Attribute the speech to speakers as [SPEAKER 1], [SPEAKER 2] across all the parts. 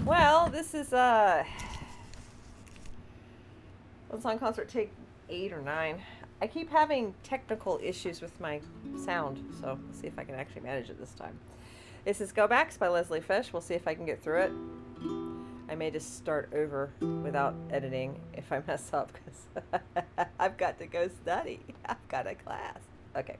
[SPEAKER 1] Well, this is what's on concert take 8 or 9. I keep having technical issues with my sound, so let's see if I can actually manage it this time. This is Go Backs by Leslie Fish. We'll see if I can get through it. I may just start over without editing if I mess up, because I've got to go study. I've got a class. Okay.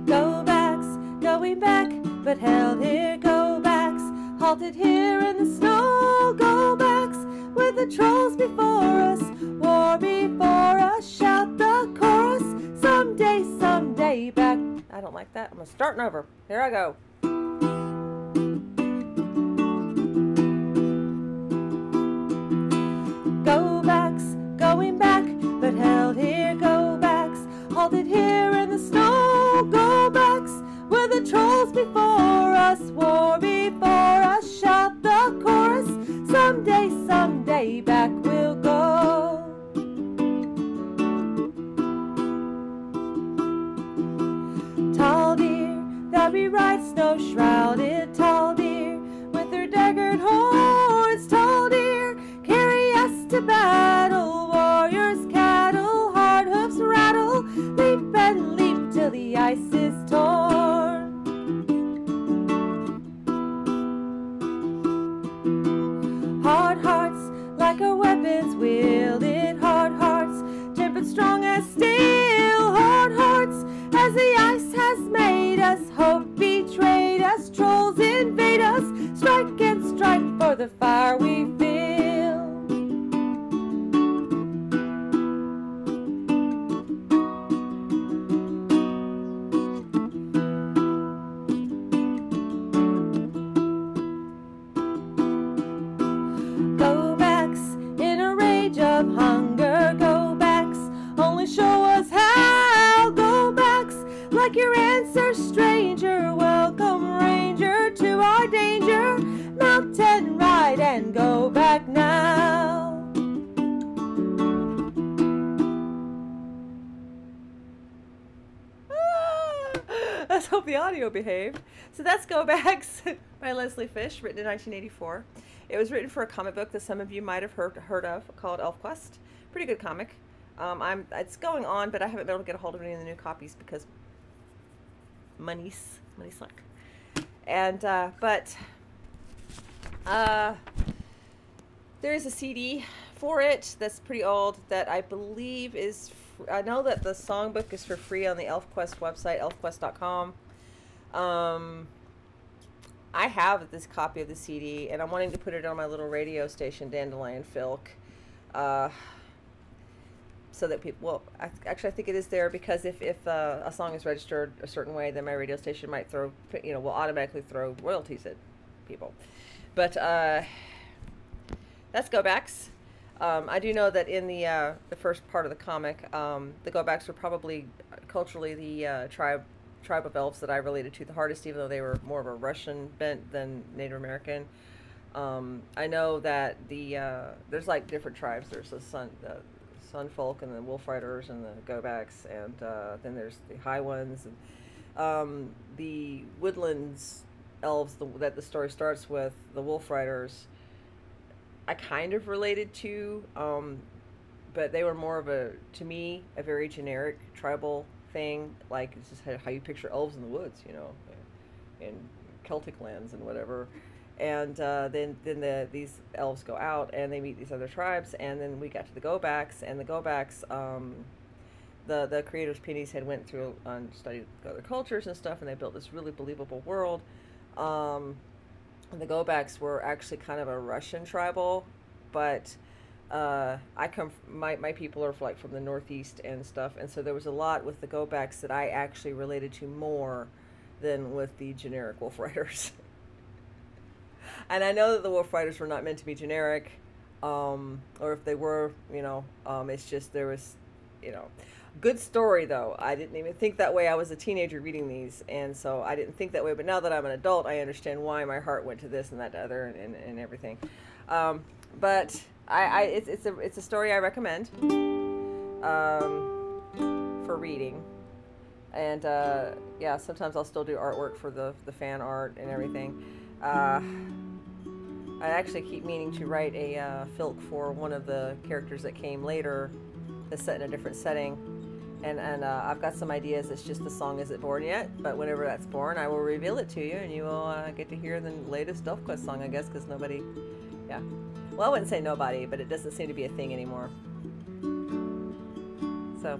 [SPEAKER 1] Go backs, going back, but held here. Go backs, halted here in the snow. Go backs, with the trolls before us, war before us. Shout the chorus, someday, someday back. I don't like that. I'm starting over. Here I go. Go backs, going back, but held here. Go backs, halted here in the snow. Go backs, with the trolls before us, war before us. Shout the chorus, someday, someday back we'll go. Tall deer that we ride snow shrouded, tall deer with their daggered horns, tall deer carry us to battle, warriors cattle, hard hoofs rattle, leap and leap till the ice is torn. Hard hearts like our weapons wielded, hard hearts tempered strong as steel, hard hearts as the ice has made us, hope betrayed us, trolls invade us, strike and strike for the fire we feel. Go backs in a rage of hunger, go backs only show us how, go backs like your answer, stranger, welcome ranger to our danger, mount and ride and go back now. Let's hope the audio behaved. So that's Go Backs by Leslie Fish, written in 1984. It was written for a comic book that some of you might have heard of called Elfquest. Pretty good comic. It's going on, but I haven't been able to get a hold of any of the new copies because money suck. And there is a CD for it that's pretty old that I believe is. I know that the songbook is for free on the Elfquest website, elfquest.com. I have this copy of the CD, and I'm wanting to put it on my little radio station, Dandelion Filk, so that people, well, actually I think it is there because if a song is registered a certain way, then my radio station might throw, will automatically throw royalties at people. But that's Go Backs. I do know that in the first part of the comic, the Go Backs were probably culturally the tribe of elves that I related to the hardest, even though they were more of a Russian bent than Native American. I know that there's like different tribes. There's the Sun Folk and the Wolf Riders and the Go Backs, and then there's the High Ones, and the Woodlands elves that the story starts with, the Wolf Riders. I kind of related to, but they were more of to me, a very generic tribal thing. Like, it's just how you picture elves in the woods, in Celtic lands and whatever. And then these elves go out and they meet these other tribes, and then we got to the Go Backs, and the Go Backs, the creators Pennies had went through and studied other cultures and stuff, and they built this really believable world. And the Go Backs were actually kind of a Russian tribal, but my people are from the Northeast and stuff, and so there was a lot with the Go Backs that I actually related to more than with the generic Wolf Riders. And I know that the Wolf Riders were not meant to be generic, or if they were, it's just there was, good story though. I didn't even think that way. I was a teenager reading these, and so I didn't think that way. But now that I'm an adult, I understand why my heart went to this and that to other and everything. But it's a story I recommend for reading. And yeah, sometimes I'll still do artwork for the fan art and everything. Uh, I actually keep meaning to write a filk for one of the characters that came later, that's set in a different setting. And I've got some ideas. It's just the song isn't born yet, but whenever that's born, I will reveal it to you, and you will get to hear the latest Elfquest song, I guess, because nobody, yeah. Well, I wouldn't say nobody, but it doesn't seem to be a thing anymore. So,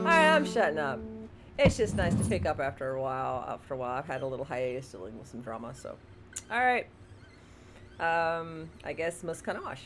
[SPEAKER 1] alright, I'm shutting up. It's just nice to pick up after a while. I've had a little hiatus dealing with some drama, so. Alright. I guess Muskanash.